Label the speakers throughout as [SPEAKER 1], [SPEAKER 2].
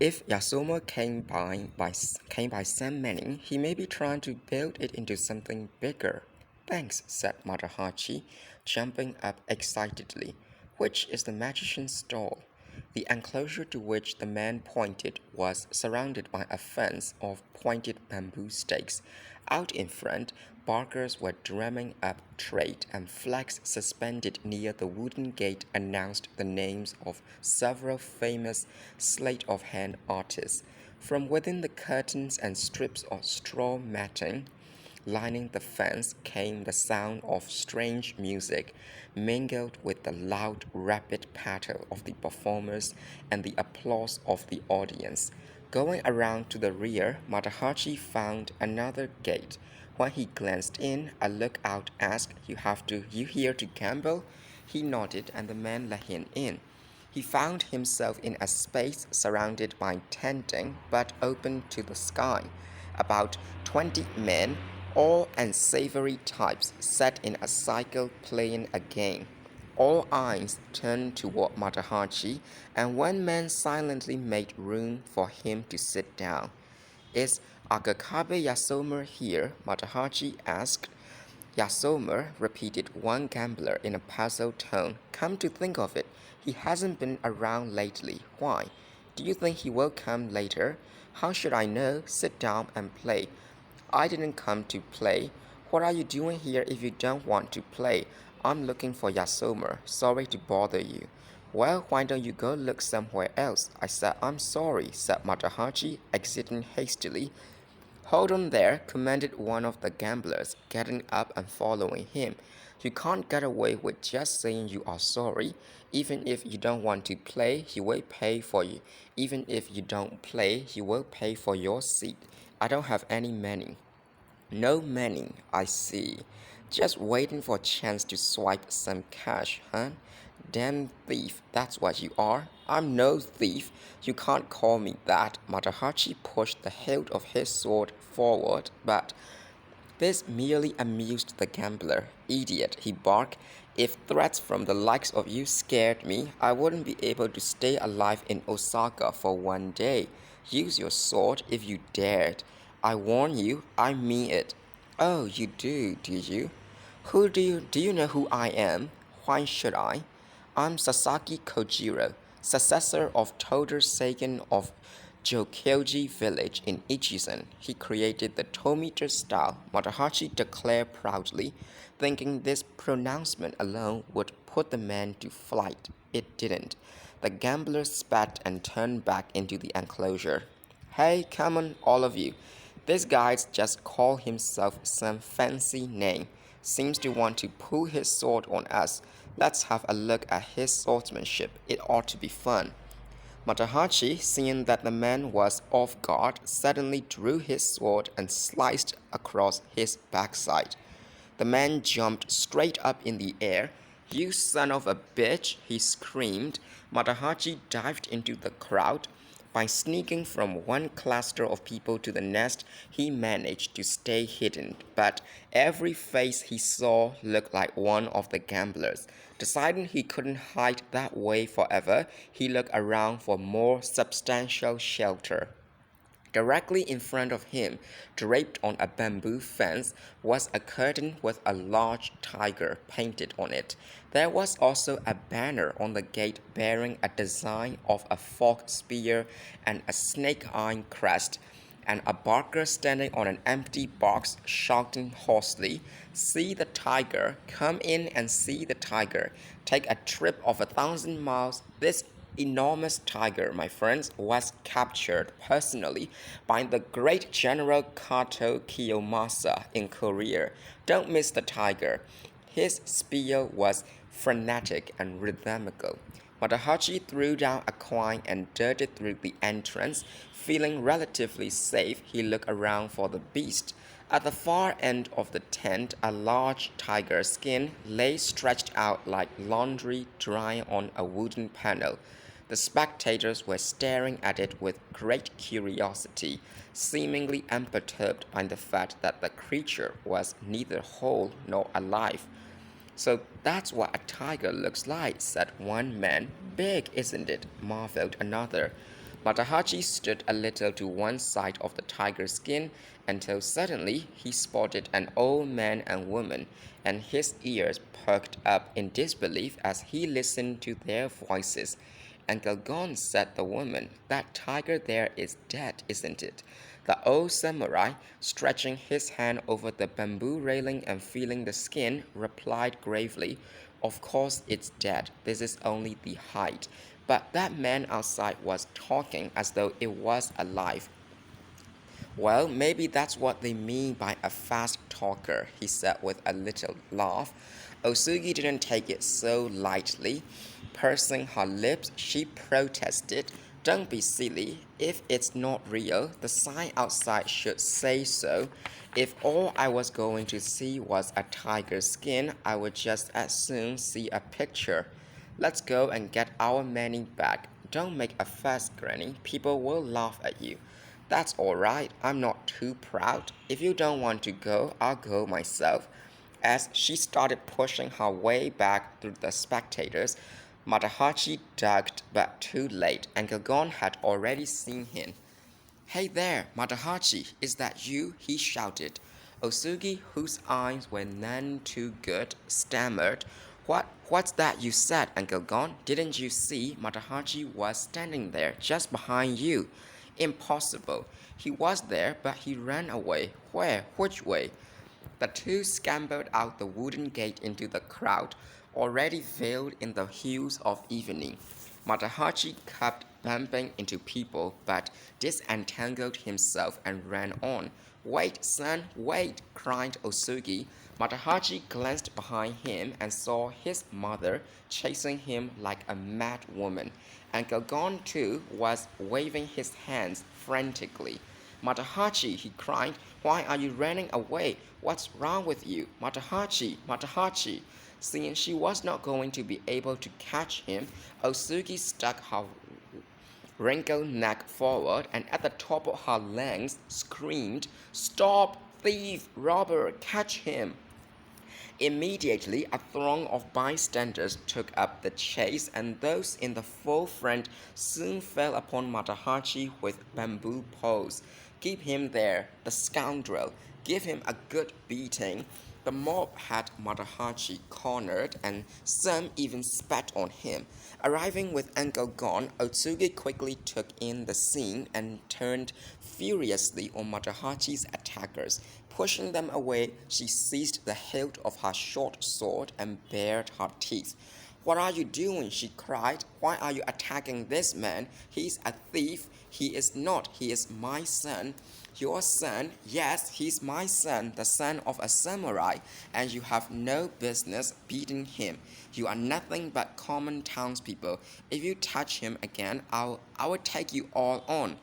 [SPEAKER 1] If Yasumo came by summoning, he may be trying to build it into something bigger. Thanks, said Matahachi, jumping up excitedly. Which is the magician's stall? The enclosure to which the man pointed was surrounded by a fence of pointed bamboo stakes. Out in front, barkers were drumming up trade, and flags suspended near the wooden gate announced the names of several famous sleight-of-hand artists. From within the curtains and strips of straw matting lining the fence came the sound of strange music, mingled with the loud, rapid patter of the performers and the applause of the audience. Going around to the rear, Matahachi found another gate. When he glanced in, a lookout asked, You here to gamble? He nodded, and the man let him in. He found himself in a space surrounded by tenting but open to the sky. About 20 men, all unsavory types, sat in a cycle playing a game. All eyes turned toward Matahachi, and one man silently made room for him to sit down. Is Akakabe Yasomer here? Matahachi asked. Yasomer, repeated one gambler in a puzzled tone. Come to think of it, he hasn't been around lately. Why? Do you think he will come later? How should I know? Sit down and play. I didn't come to play. What are you doing here if you don't want to play? I'm looking for Yasomer. Sorry to bother you. Well, why don't you go look somewhere else? I said I'm sorry, said Matahachi, exiting hastily. Hold on there, commanded one of the gamblers, getting up and following him. You can't get away with just saying you are sorry. Even if you don't want to play, he will pay for you. Even if you don't play, he will pay for your seat. I don't have any money. No money, I see. Just waiting for a chance to swipe some cash, huh? Damn thief, that's what you are. I'm no thief. You can't call me that. Matahachi pushed the hilt of his sword forward, but this merely amused the gambler. Idiot, he barked. If threats from the likes of you scared me, I wouldn't be able to stay alive in Osaka for one day. Use your sword if you dared. I warn you, I mean it. Oh, you do you? Do you know who I am? Why should I? I'm Sasaki Kojiro, successor of Toder Seigen of Jokyoji village in Ichizen. He created the Tometer style, Matahachi declared proudly, thinking this pronouncement alone would put the man to flight. It didn't. The gambler spat and turned back into the enclosure. Hey, come on, all of you. This guy's just called himself some fancy name. Seems to want to pull his sword on us. Let's have a look at his swordsmanship. It ought to be fun. Matahachi, seeing that the man was off guard, suddenly drew his sword and sliced across his backside. The man jumped straight up in the air. You son of a bitch, he screamed. Matahachi dived into the crowd. By sneaking from one cluster of people to the next, he managed to stay hidden, but every face he saw looked like one of the gamblers. Deciding he couldn't hide that way forever, he looked around for more substantial shelter. Directly in front of him, draped on a bamboo fence, was a curtain with a large tiger painted on it. There was also a banner on the gate bearing a design of a forked spear and a snake-eye crest, and a barker standing on an empty box shouting hoarsely, See the tiger, come in and see the tiger. Take a trip of 1,000 miles. This enormous tiger, my friends, was captured personally by the great General Kato Kiyomasa in Korea. Don't miss the tiger. His spear was frenetic and rhythmical. Matahachi threw down a coin and darted through the entrance. Feeling relatively safe, he looked around for the beast. At the far end of the tent, a large tiger skin lay stretched out like laundry drying on a wooden panel. The spectators were staring at it with great curiosity, seemingly unperturbed by the fact that the creature was neither whole nor alive. So that's what a tiger looks like, said one man. Big, isn't it? Marveled another. Matahachi stood a little to one side of the tiger's skin until suddenly he spotted an old man and woman, and his ears perked up in disbelief as he listened to their voices. Uncle Gon, said the woman, that tiger there is dead, isn't it? The old samurai, stretching his hand over the bamboo railing and feeling the skin, replied gravely, of course it's dead. This is only the hide. But that man outside was talking as though it was alive. Well, maybe that's what they mean by a fast talker, he said with a little laugh. Osugi didn't take it so lightly. Pursing her lips, she protested, don't be silly. If it's not real, the sign outside should say so. If all I was going to see was a tiger's skin, I would just as soon see a picture. Let's go and get our money back. Don't make a fuss, Granny. People will laugh at you. That's all right. I'm not too proud. If you don't want to go, I'll go myself. As she started pushing her way back through the spectators, Matahachi ducked, but too late. Uncle Gon had already seen him. Hey there, Matahachi, is that you? He shouted. Osugi, whose eyes were none too good, stammered, What's that you said, Uncle Gon? Didn't you see Matahachi was standing there, just behind you? Impossible. He was there, but he ran away. Where? Which way? The two scampered out the wooden gate into the crowd, already veiled in the hues of evening. Matahachi kept bumping into people, but disentangled himself and ran on. Wait, son, wait, cried Osugi. Matahachi glanced behind him and saw his mother chasing him like a mad woman. Uncle Gon, too, was waving his hands frantically. Matahachi, he cried, why are you running away? What's wrong with you? Matahachi, Matahachi. Seeing she was not going to be able to catch him, Osugi stuck her wrinkled neck forward and at the top of her lungs screamed, Stop! Thief! Robber! Catch him! Immediately, a throng of bystanders took up the chase, and those in the forefront soon fell upon Matahachi with bamboo poles. Keep him there, the scoundrel. Give him a good beating. The mob had Matahachi cornered, and some even spat on him. Arriving with Uncle Gon, Otsugi quickly took in the scene and turned furiously on Matahachi's attackers. Pushing them away, she seized the hilt of her short sword and bared her teeth. What are you doing? She cried. Why are you attacking this man? He's a thief. He is not. He is my son. Your son? Yes, he's my son, the son of a samurai, and you have no business beating him. You are nothing but common townspeople. If you touch him again, I will take you all on.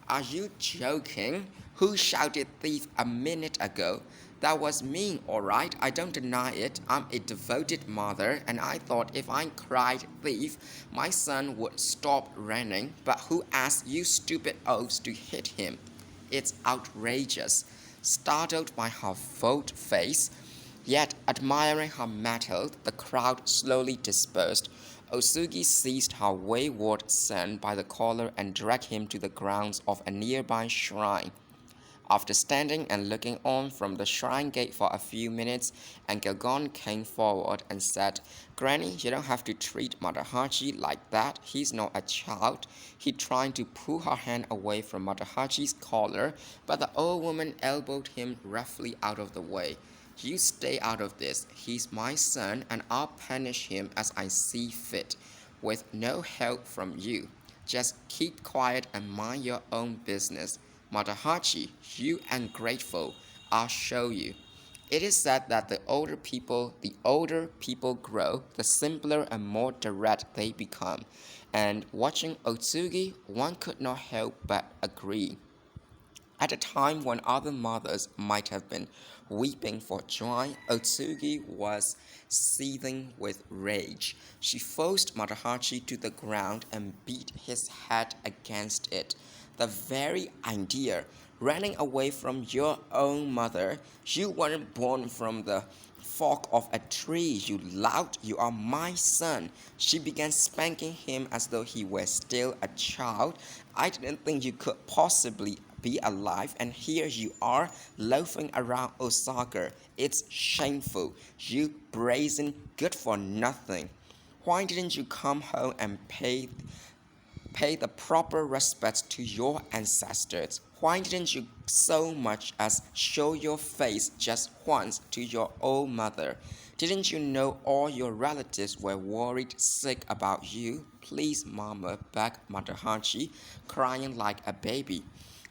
[SPEAKER 1] Are you joking? Who shouted thief a minute ago? That was me, all right. I don't deny it. I'm a devoted mother, and I thought if I cried thief, my son would stop running. But who asked you stupid oafs to hit him? It's outrageous. Startled by her bold face, yet admiring her mettle, the crowd slowly dispersed. Osugi seized her wayward son by the collar and dragged him to the grounds of a nearby shrine. After standing and looking on from the shrine gate for a few minutes, Uncle Gon came forward and said, Granny, you don't have to treat Matahachi like that. He's not a child. He tried to pull her hand away from Matahachi's collar, but the old woman elbowed him roughly out of the way. You stay out of this. He's my son, and I'll punish him as I see fit, with no help from you. Just keep quiet and mind your own business. Matahachi, you ungrateful, I'll show you. It is said that the older people grow, the simpler and more direct they become. And watching Otsugi, one could not help but agree. At a time when other mothers might have been weeping for joy, Otsugi was seething with rage. She forced Matahachi to the ground and beat his head against it. The very idea, running away from your own mother, you weren't born from the Fork off a tree, you lout, you are my son. She began spanking him as though he were still a child. I didn't think you could possibly be alive, and here you are loafing around Osaka. It's shameful, you brazen good for nothing. Why didn't you come home and pay the proper respects to your ancestors? Why didn't you so much as show your face just once to your old mother? Didn't you know all your relatives were worried sick about you? Please, Mama, begged Matahachi, crying like a baby.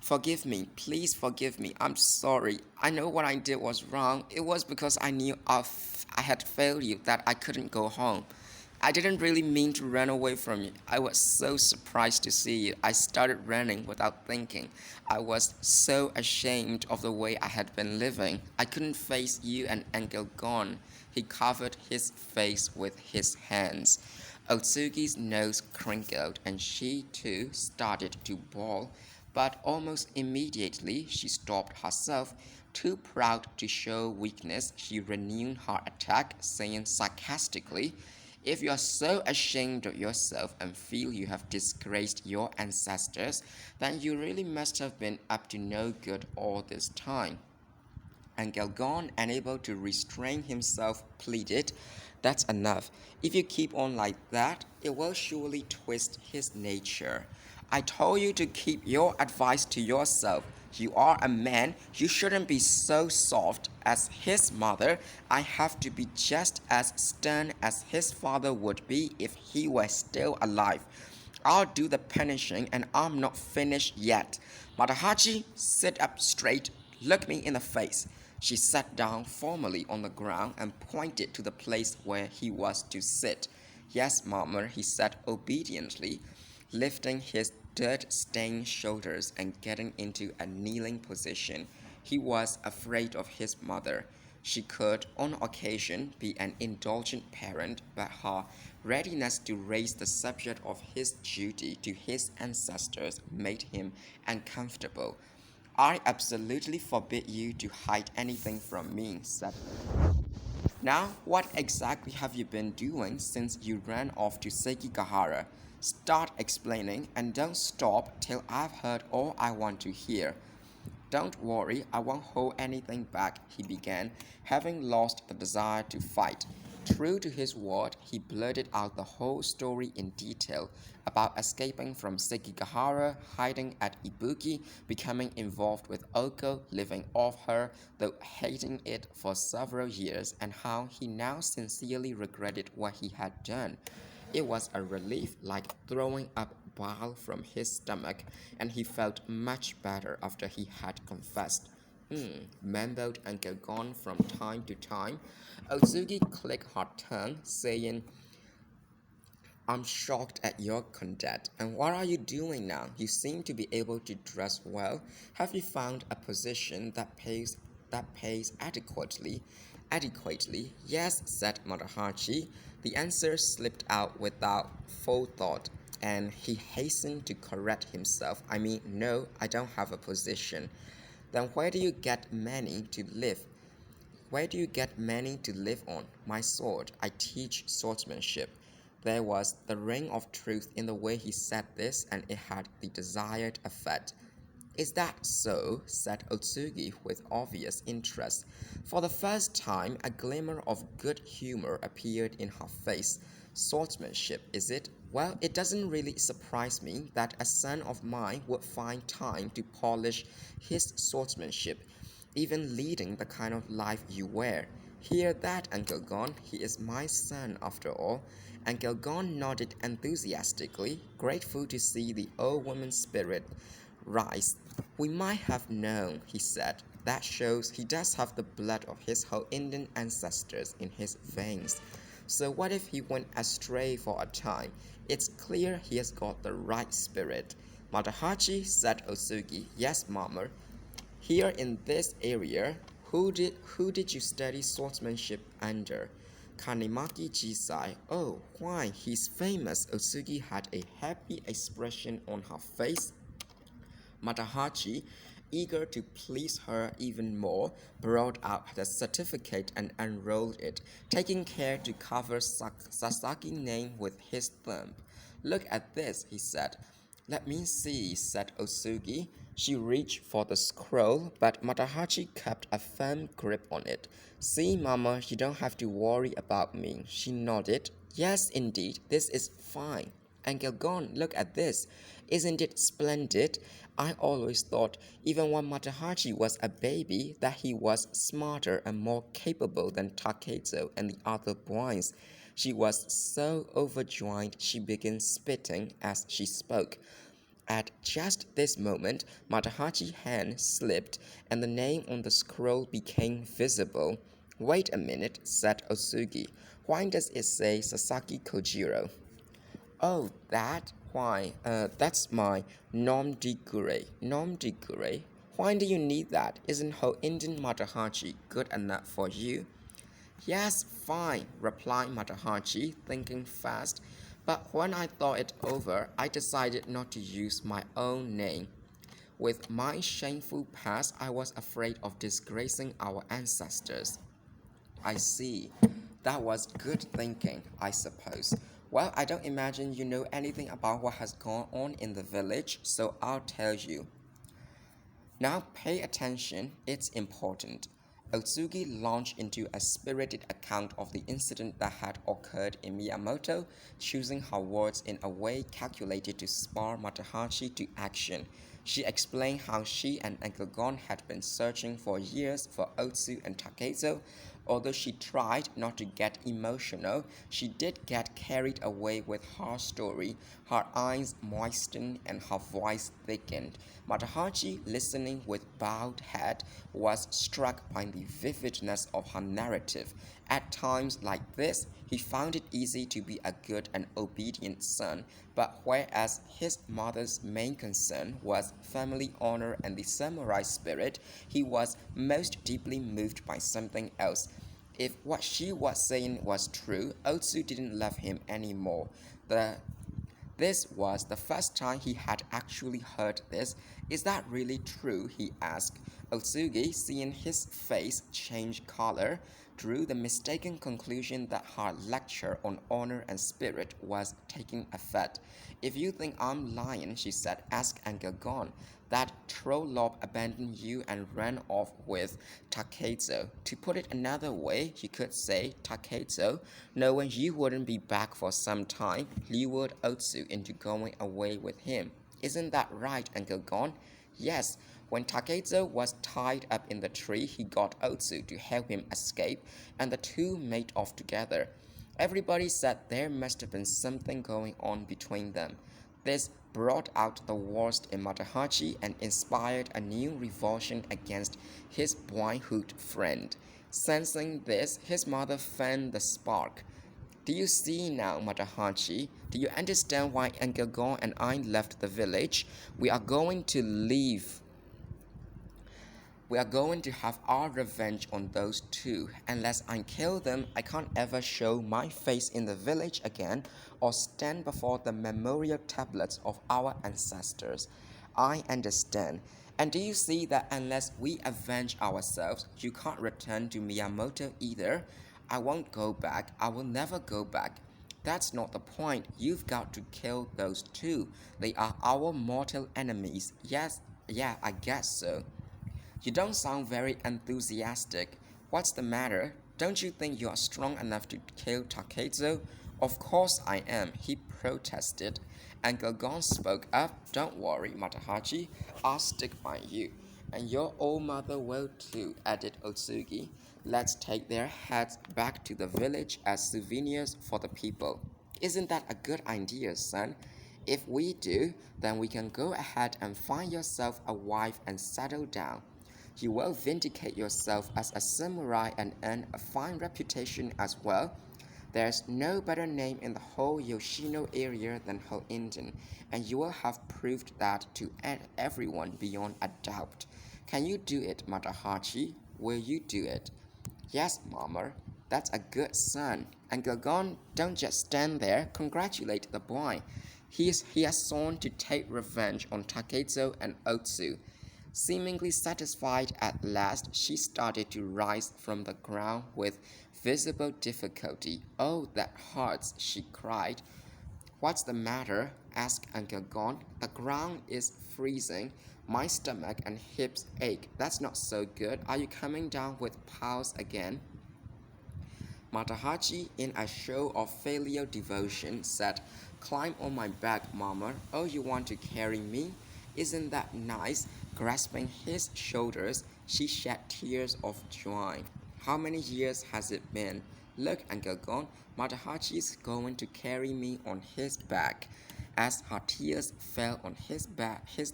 [SPEAKER 1] Forgive me, please forgive me. I'm sorry. I know what I did was wrong. It was because I knew I had failed you that I couldn't go home. I didn't really mean to run away from you. I was so surprised to see you. I started running without thinking. I was so ashamed of the way I had been living. I couldn't face you and Engel gone. He covered his face with his hands. Otsuki's nose crinkled and she too started to bawl, but almost immediately she stopped herself. Too proud to show weakness, she renewed her attack, saying sarcastically, if you are so ashamed of yourself and feel you have disgraced your ancestors, then you really must have been up to no good all this time. And Galgon, unable to restrain himself, pleaded, that's enough. If you keep on like that, it will surely twist his nature. I told you to keep your advice to yourself. You are a man. You shouldn't be so soft. As his mother, I have to be just as stern as his father would be if he were still alive. I'll do the punishing and I'm not finished yet. Matahachi, sit up straight. Look me in the face. She sat down formally on the ground and pointed to the place where he was to sit. Yes, Mama, he said obediently, lifting his dirt-stained shoulders and getting into a kneeling position. He was afraid of his mother. She could, on occasion, be an indulgent parent, but her readiness to raise the subject of his duty to his ancestors made him uncomfortable. I absolutely forbid you to hide anything from me, said. Now, what exactly have you been doing since you ran off to Sekigahara? Start explaining and don't stop till I've heard all I want to hear. Don't worry, I won't hold anything back, he began, having lost the desire to fight. True to his word, he blurted out the whole story in detail about escaping from Sekigahara, hiding at Ibuki, becoming involved with Oko, living off her, though hating it for several years, and how he now sincerely regretted what he had done. It was a relief like throwing up bile from his stomach, and he felt much better after he had confessed. Mumbled and gone from time to time. Otsuki clicked her tongue, saying, I'm shocked at your conduct. And what are you doing now? You seem to be able to dress well. Have you found a position that pays adequately? Adequately, yes, said Matahachi. The answer slipped out without forethought, and he hastened to correct himself. I mean, no, I don't have a position. Then where do you get money to live? Where do you get money to live on? My sword. I teach swordsmanship. There was the ring of truth in the way he said this, and it had the desired effect. Is that so? Said Otsugi with obvious interest. For the first time, a glimmer of good humor appeared in her face. Swordsmanship, is it? Well, it doesn't really surprise me that a son of mine would find time to polish his swordsmanship, even leading the kind of life you wear. Hear that, Uncle Gon? He is my son, after all. Uncle Gon nodded enthusiastically, grateful to see the old woman's spirit rise. We might have known, he said. That shows he does have the blood of his whole Indian ancestors in his veins. So what if he went astray for a time? It's clear he has got the right spirit. Matahachi, said Otsugi. Yes, Mama. Here in this area, who did you study swordsmanship under? Kanemaki Jisai. Oh, why, he's famous. Otsugi had a happy expression on her face. Matahachi, eager to please her even more, brought out the certificate and unrolled it, taking care to cover Sasaki's name with his thumb. Look at this, he said. Let me see, said Osugi. She reached for the scroll, but Matahachi kept a firm grip on it. See, Mama, you don't have to worry about me. She nodded. Yes, indeed, this is fine. And Gilgon, look at this. Isn't it splendid? I always thought, even when Matahachi was a baby, that he was smarter and more capable than Takezo and the other boys. She was so overjoyed she began spitting as she spoke. At just this moment, Matahachi's hand slipped and the name on the scroll became visible. Wait a minute, said Osugi. Why does it say Sasaki Kojiro? Oh, that? Why, that's my nom de guerre. Nom de guerre? Why do you need that? Isn't whole Indian Matahachi good enough for you? Yes, fine, replied Matahachi, thinking fast. But when I thought it over, I decided not to use my own name. With my shameful past, I was afraid of disgracing our ancestors. I see. That was good thinking, I suppose. Well, I don't imagine you know anything about what has gone on in the village, so I'll tell you. Now pay attention, it's important. Otsugi launched into a spirited account of the incident that had occurred in Miyamoto, choosing her words in a way calculated to spur Matahachi to action. She explained how she and Uncle Gon had been searching for years for Otsu and Takezo. Although she tried not to get emotional, she did get carried away with her story. Her eyes moistened and her voice thickened. Matahachi, listening with bowed head, was struck by the vividness of her narrative. At times like this, he found it easy to be a good and obedient son, but whereas his mother's main concern was family honor and the samurai spirit, he was most deeply moved by something else. If what she was saying was true, Otsu didn't love him anymore. This was the first time he had actually heard this. Is that really true? He asked. Otsugi, seeing his face change color, drew the mistaken conclusion that her lecture on honor and spirit was taking effect. If you think I'm lying, she said, ask Uncle Gon. That troll-lob abandoned you and ran off with Takezo. To put it another way, you could say Takezo, knowing you wouldn't be back for some time, lured Otsu into going away with him. Isn't that right, Uncle Gon? Yes. When Takezo was tied up in the tree, he got Otsu to help him escape, and the two made off together. Everybody said there must have been something going on between them. This brought out the worst in Matahachi and inspired a new revulsion against his boyhood friend. Sensing this, his mother fanned the spark. Do you see now, Matahachi? Do you understand why Uncle Gon and I left the village? We are going to leave. We are going to have our revenge on those two. Unless I kill them, I can't ever show my face in the village again or stand before the memorial tablets of our ancestors. I understand. And do you see that unless we avenge ourselves, you can't return to Miyamoto either? I won't go back. I will never go back. That's not the point. You've got to kill those two. They are our mortal enemies. Yes, yeah, I guess so. You don't sound very enthusiastic. What's the matter? Don't you think you are strong enough to kill Takezo? Of course I am, he protested. Uncle Gon spoke up. Don't worry, Matahachi. I'll stick by you. And your old mother will too, added Otsugi. Let's take their heads back to the village as souvenirs for the people. Isn't that a good idea, son? If we do, then we can go ahead and find yourself a wife and settle down. You will vindicate yourself as a samurai and earn a fine reputation as well. There's no better name in the whole Yoshino area than Ho-Indian, and you will have proved that to everyone beyond a doubt. Can you do it, Matahachi? Will you do it? Yes, Mama. That's a good son. And Gagon, don't just stand there. Congratulate the boy. He has sworn to take revenge on Takezo and Otsu. Seemingly satisfied at last, she started to rise from the ground with visible difficulty. "Oh, that hurts," she cried. "What's the matter?" asked Uncle Gon. "The ground is freezing. My stomach and hips ache. That's not so good. Are you coming down with pals again?" Matahachi, in a show of filial devotion, said, "Climb on my back, Mama. Oh, you want to carry me? Isn't that nice?" Grasping his shoulders, she shed tears of joy. "How many years has it been? Look, Uncle Gon, Matahachi's going to carry me on his back." As her tears fell on his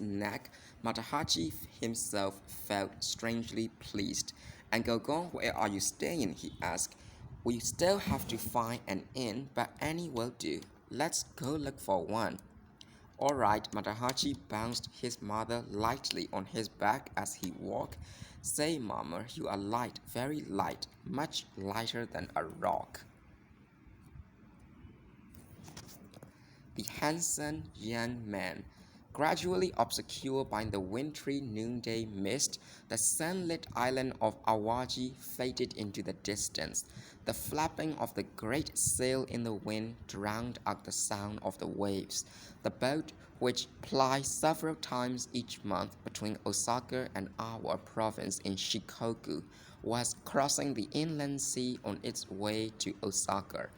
[SPEAKER 1] neck, Matahachi himself felt strangely pleased. "Uncle Gon, where are you staying?" he asked. "We still have to find an inn, but any will do. Let's go look for one." "All right," Matahachi bounced his mother lightly on his back as he walked. "Say, Mama, you are light, very light, much lighter than a rock." The handsome young man. Gradually obscured by the wintry noonday mist, the sunlit island of Awaji faded into the distance. The flapping of the great sail in the wind drowned out the sound of the waves. The boat, which plies several times each month between Osaka and our province in Shikoku, was crossing the inland sea on its way to Osaka.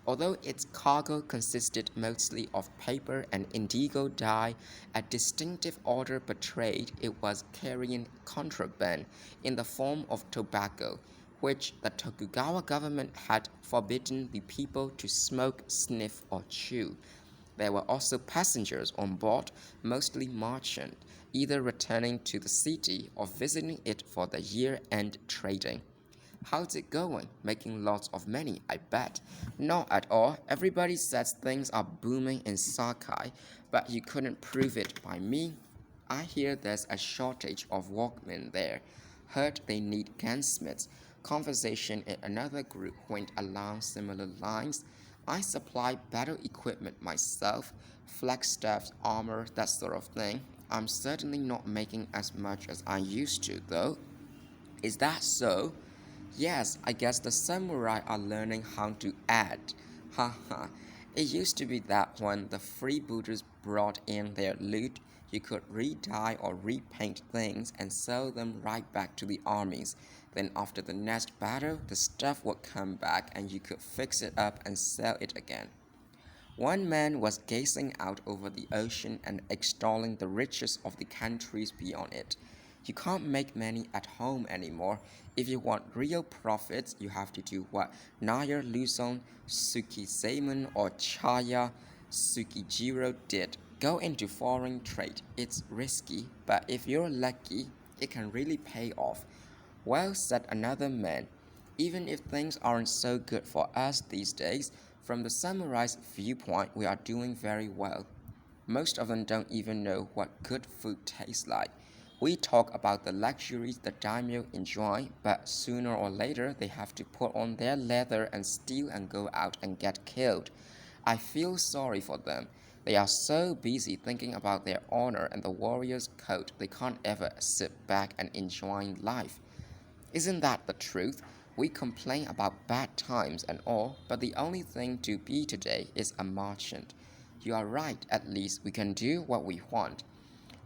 [SPEAKER 1] Although its cargo consisted mostly of paper and indigo dye, a distinctive odor betrayed it was carrying contraband in the form of tobacco, which the Tokugawa government had forbidden the people to smoke, sniff, or chew. There were also passengers on board, mostly merchant, either returning to the city or visiting it for the year-end trading. "How's it going? Making lots of money, I bet." "Not at all. Everybody says things are booming in Sakai, but you couldn't prove it by me." "I hear there's a shortage of workmen there. Heard they need gunsmiths." Conversation in another group went along similar lines. "I supply battle equipment myself, flagstaffs, armor, that sort of thing. I'm certainly not making as much as I used to, though." "Is that so?" "Yes, I guess the samurai are learning how to add. Haha. It used to be that when the freebooters brought in their loot, you could re-dye or repaint things and sell them right back to the armies. Then after the next battle, the stuff would come back and you could fix it up and sell it again." One man was gazing out over the ocean and extolling the riches of the countries beyond it. "You can't make money at home anymore. If you want real profits, you have to do what Nair Luzon, Sukizaemon, or Chaya Sukijiro did. Go into foreign trade. It's risky, but if you're lucky, it can really pay off." "Well," said another man, "even if things aren't so good for us these days, from the samurai's viewpoint, we are doing very well. Most of them don't even know what good food tastes like. We talk about the luxuries the daimyo enjoy, but sooner or later they have to put on their leather and steel and go out and get killed. I feel sorry for them. They are so busy thinking about their honor and the warrior's code, they can't ever sit back and enjoy life. Isn't that the truth? We complain about bad times and all, but the only thing to be today is a merchant. You are right, at least we can do what we want.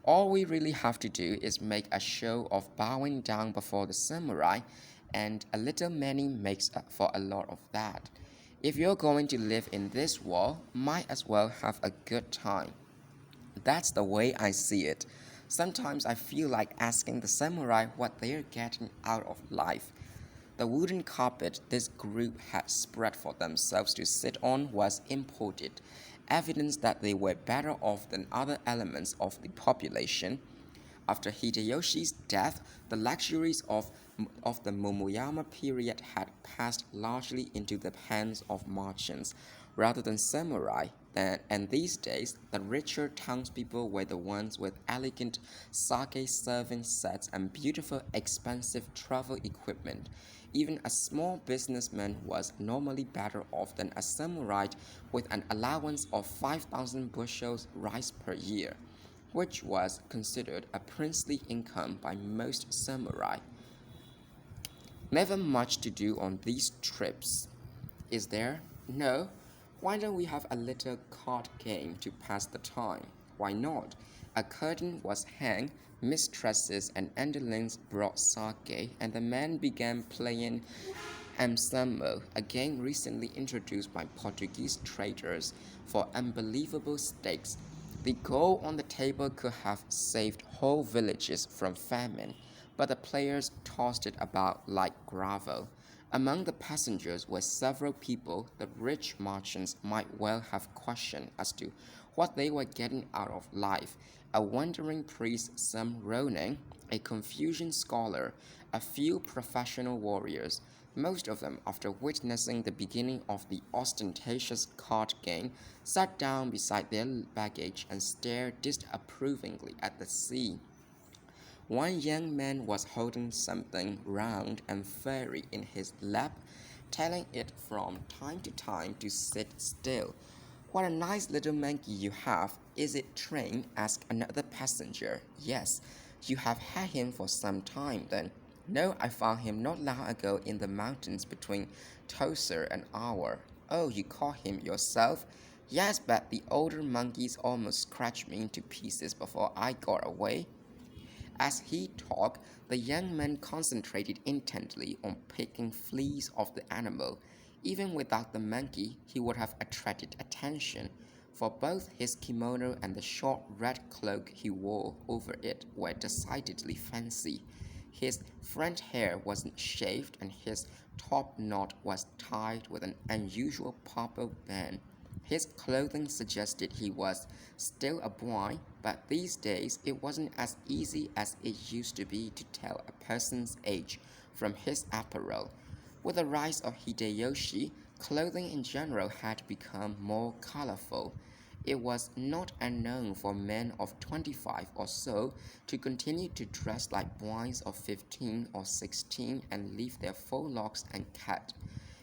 [SPEAKER 1] All we really have to do is make a show of bowing down before the samurai, and a little money makes up for a lot of that. If you're going to live in this world, might as well have a good time. That's the way I see it. Sometimes I feel like asking the samurai what they're getting out of life. The wooden carpet this group had spread for themselves to sit on was imported, evidence that they were better off than other elements of the population. After Hideyoshi's death, the luxuries of the Momoyama period had passed largely into the hands of merchants rather than samurai, and these days the richer townspeople were the ones with elegant sake serving sets and beautiful expensive travel equipment. Even a small businessman was normally better off than a samurai with an allowance of 5,000 bushels rice per year. which was considered a princely income by most samurai. Never much to do on these trips, is there? No? Why don't we have a little card game to pass the time? Why not? A curtain was hung, mistresses and underlings brought sake, and the men began playing Amsamo, a game recently introduced by Portuguese traders for unbelievable stakes. The goal on the table could have saved whole villages from famine, but the players tossed it about like gravel. Among the passengers were several people the rich merchants might well have questioned as to what they were getting out of life. A wandering priest, some Ronin, a Confucian scholar, a few professional warriors, most of them, after witnessing the beginning of the ostentatious card game, sat down beside their baggage and stared disapprovingly at the sea. One young man was holding something round and furry in his lap, telling it from time to time to sit still. What a nice little monkey you have. Is it trained? Asked another passenger. Yes. You have had him for some time then. No, I found him not long ago in the mountains between Toser and Our. Oh, you caught him yourself? Yes, but the older monkeys almost scratched me into pieces before I got away. As he talked, the young man concentrated intently on picking fleas off the animal. Even without the monkey, he would have attracted attention, for both his kimono and the short red cloak he wore over it were decidedly fancy. His front hair wasn't shaved, and his top knot was tied with an unusual purple band. His clothing suggested he was still a boy, but these days it wasn't as easy as it used to be to tell a person's age from his apparel. With the rise of Hideyoshi, clothing in general had become more colorful. It was not unknown for men of 25 or so to continue to dress like boys of 15 or 16 and leave their full locks uncut.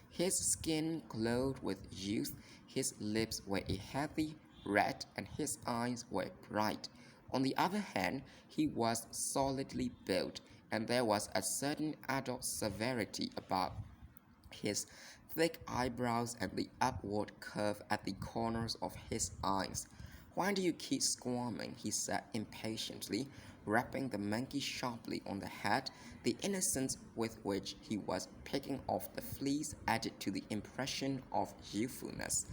[SPEAKER 1] His skin glowed with youth, his lips were a healthy red, and his eyes were bright. On the other hand, he was solidly built, and there was a certain adult severity about his thick eyebrows and the upward curve at the corners of his eyes. Why do you keep squirming? He said impatiently, rapping the monkey sharply on the head. The innocence with which he was picking off the fleas added to the impression of youthfulness.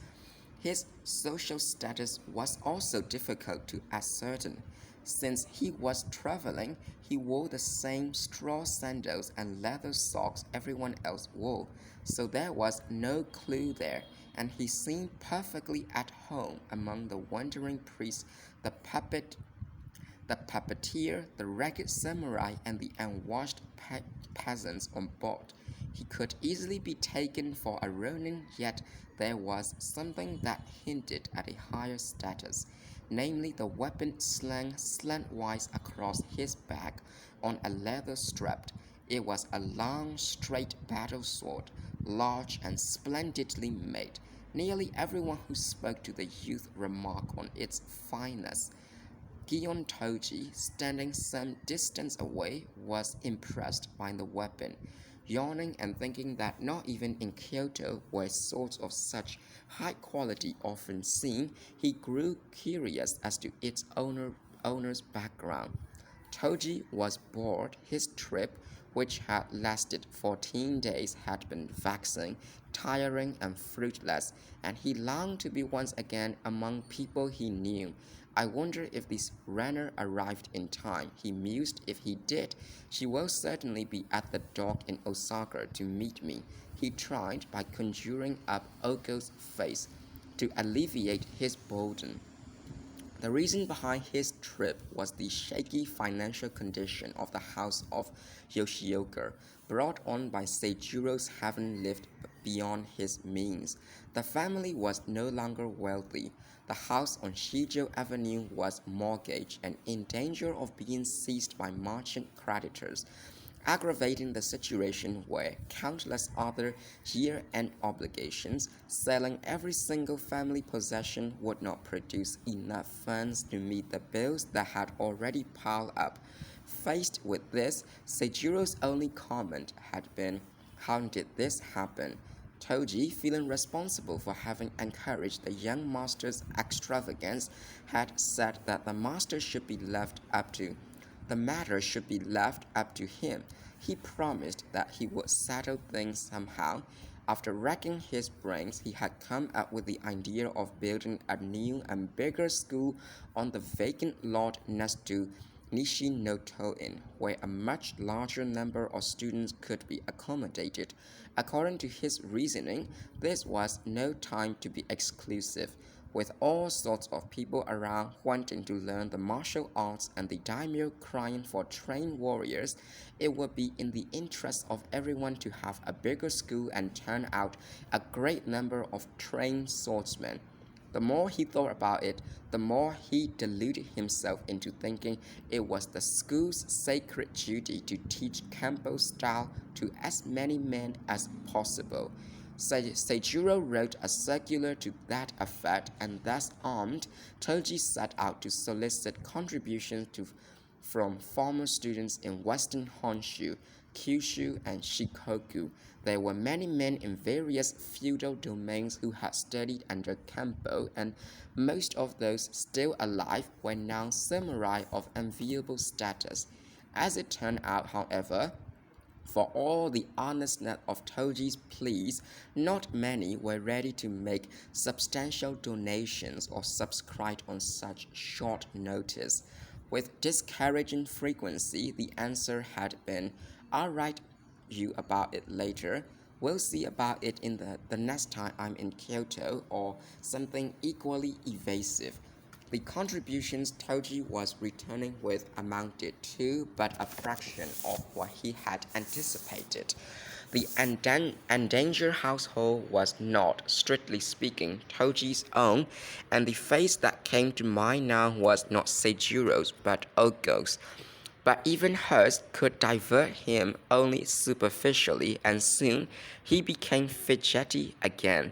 [SPEAKER 1] His social status was also difficult to ascertain. Since he was traveling, he wore the same straw sandals and leather socks everyone else wore, so there was no clue there, and he seemed perfectly at home among the wandering priests, the puppeteer, the ragged samurai, and the unwashed peasants on board. He could easily be taken for a Ronin, yet there was something that hinted at a higher status, namely the weapon slung slantwise across his back on a leather strap. It was a long, straight battle sword, large and splendidly made. Nearly everyone who spoke to the youth remarked on its fineness. Gion Toji, standing some distance away, was impressed by the weapon. Yawning and thinking that not even in Kyoto were swords of such high quality often seen, he grew curious as to its owner's background. Toji was bored. His trip, which had lasted 14 days, had been vexing, tiring, and fruitless, and he longed to be once again among people he knew. I wonder if this runner arrived in time, he mused. If he did, she will certainly be at the dock in Osaka to meet me. He tried, by conjuring up Oko's face, to alleviate his burden. The reason behind his trip was the shaky financial condition of the house of Yoshioka, brought on by Seijuro's having lived beyond his means. The family was no longer wealthy. The house on Shijo Avenue was mortgaged and in danger of being seized by merchant creditors. aggravating the situation where countless other year-end obligations, selling every single family possession would not produce enough funds to meet the bills that had already piled up. Faced with this, Seijiro's only comment had been, "How did this happen?" Toji, feeling responsible for having encouraged the young master's extravagance, had said that the matter should be left up to him. He promised that he would settle things somehow. After racking his brains, he had come up with the idea of building a new and bigger school on the vacant lot next to Nishinotoin, where a much larger number of students could be accommodated. According to his reasoning, this was no time to be exclusive, with all sorts of people around wanting to learn the martial arts and the daimyo crying for trained warriors. It would be in the interest of everyone to have a bigger school and turn out a great number of trained swordsmen. The more he thought about it, the more he deluded himself into thinking it was the school's sacred duty to teach Kempo style to as many men as possible. Seijiro wrote a circular to that effect, and thus armed, Toji set out to solicit contributions from former students in Western Honshu, Kyushu, and Shikoku. There were many men in various feudal domains who had studied under Kempo, and most of those still alive were now samurai of enviable status. As it turned out, however, for all the earnestness of Toji's pleas, not many were ready to make substantial donations or subscribe on such short notice. With discouraging frequency, the answer had been, "I'll write you about it later. We'll see about it in the next time I'm in Kyoto," or something equally evasive. The contributions Toji was returning with amounted to but a fraction of what he had anticipated. The endangered household was not, strictly speaking, Toji's own, and the face that came to mind now was not Seijiro's but Ogo's. But even hers could divert him only superficially, and soon he became fidgety again.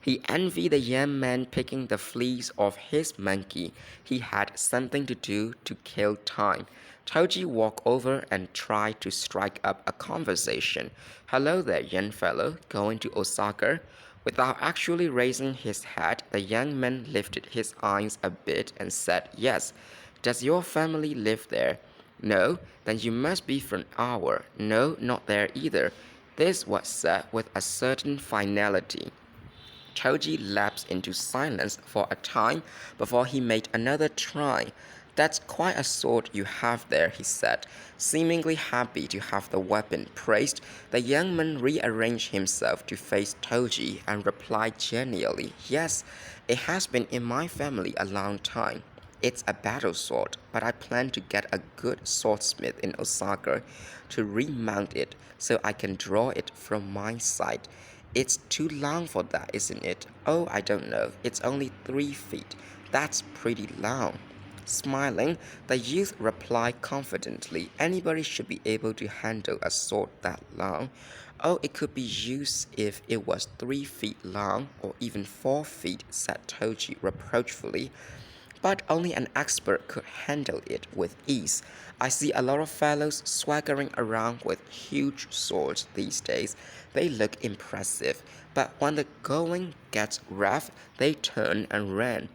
[SPEAKER 1] He envied the young man picking the fleas off his monkey. He had something to do to kill time. Toji walked over and tried to strike up a conversation. "Hello there, young fellow. Going to Osaka?" Without actually raising his head, the young man lifted his eyes a bit and said, "Yes." "Does your family live there?" "No." "Then you must be from our." "No, not there either." This was said with a certain finality. Toji lapsed into silence for a time before he made another try. "That's quite a sword you have there," he said, seemingly happy to have the weapon praised. The young man rearranged himself to face Toji and replied genially, "Yes, it has been in my family a long time. It's a battle sword, but I plan to get a good swordsmith in Osaka to remount it so I can draw it from my side. It's too long for that, isn't it?" "Oh, I don't know. It's only 3 feet. That's pretty long." Smiling, the youth replied confidently, "Anybody should be able to handle a sword that long." "Oh, it could be used if it was 3 feet long, or even 4 feet," said Toji reproachfully. "But only an expert could handle it with ease. I see a lot of fellows swaggering around with huge swords these days. They look impressive, but when the going gets rough, they turn and run."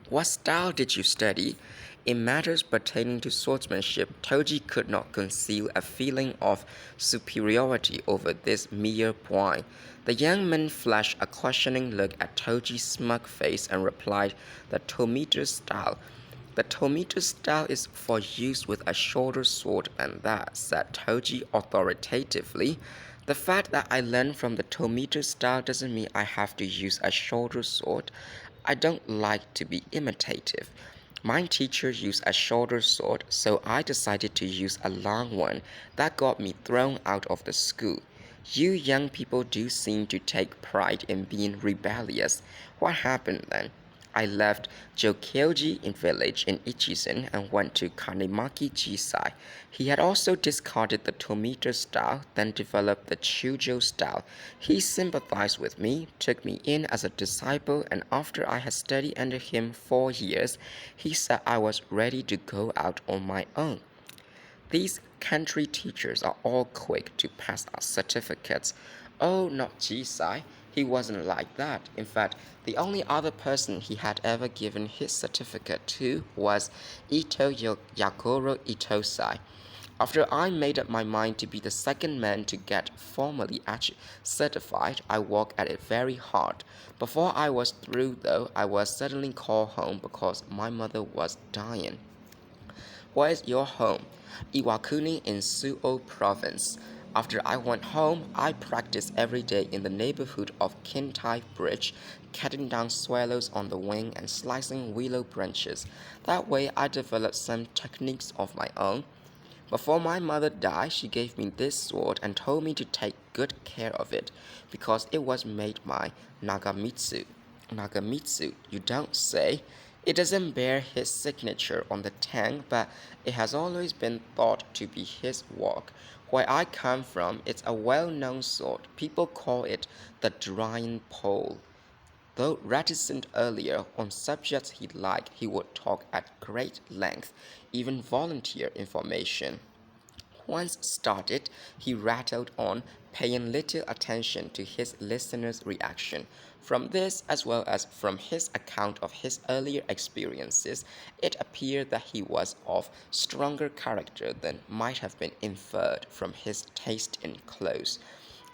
[SPEAKER 1] "What style did you study?" In matters pertaining to swordsmanship, Toji could not conceal a feeling of superiority over this mere boy. The young man flashed a questioning look at Toji's smug face and replied, "The Tomita style." "The Tomita style is for use with a shorter sword than that," said Toji authoritatively. "The fact that I learned from the Tomita style doesn't mean I have to use a shorter sword. I don't like to be imitative. My teacher used a shorter sword, so I decided to use a long one. That got me thrown out of the school. You young people do seem to take pride in being rebellious. What happened then?" I left Jokyoji in village in Ichisen and went to Kanemaki Jisai. He had also discarded the Tomita style, then developed the Chujo style. He sympathized with me, took me in as a disciple, and after I had studied under him 4 years, he said I was ready to go out on my own. These country teachers are all quick to pass out certificates. Oh, not Jisai. He wasn't like that. In fact, the only other person he had ever given his certificate to was Yakoro Itosai. After I made up my mind to be the second man to get formally certified, I worked at it very hard. Before I was through, though, I was suddenly called home because my mother was dying. Where's your home? Iwakuni in Suo province. After I went home, I practiced every day in the neighborhood of Kintai Bridge, cutting down swallows on the wing and slicing willow branches. That way I developed some techniques of my own. Before my mother died, she gave me this sword and told me to take good care of it because it was made by Nagamitsu. Nagamitsu, you don't say? It doesn't bear his signature on the tang, but it has always been thought to be his work. Where I come from, it's a well-known sword. People call it the drying pole. Though reticent earlier on subjects he liked, he would talk at great length, even volunteer information. Once started, he rattled on, paying little attention to his listeners' reaction. From this, as well as from his account of his earlier experiences, it appeared that he was of stronger character than might have been inferred from his taste in clothes.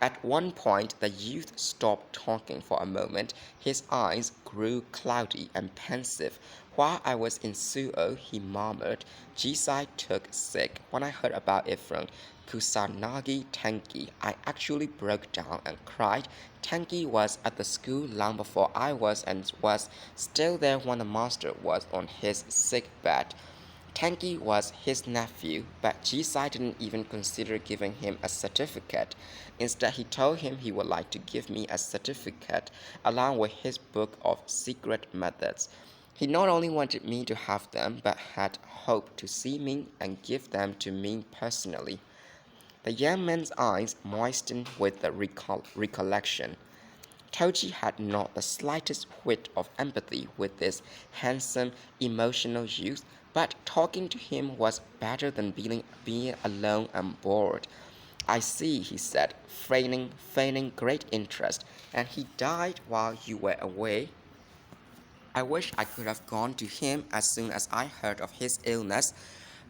[SPEAKER 1] At one point, the youth stopped talking for a moment. His eyes grew cloudy and pensive. While I was in Suo, he murmured, Jisai took sick. When I heard about it from Kusanagi Tenki, I actually broke down and cried. Tenki was at the school long before I was and was still there when the master was on his sick bed. Tenki was his nephew, but Jisai didn't even consider giving him a certificate. Instead, he told him he would like to give me a certificate along with his book of secret methods. He not only wanted me to have them, but had hoped to see me and give them to me personally. The young man's eyes moistened with the recollection. Toji had not the slightest whit of empathy with this handsome, emotional youth, but talking to him was better than being alone and bored. I see, he said, feigning great interest, and he died while you were away. I wish I could have gone to him as soon as I heard of his illness,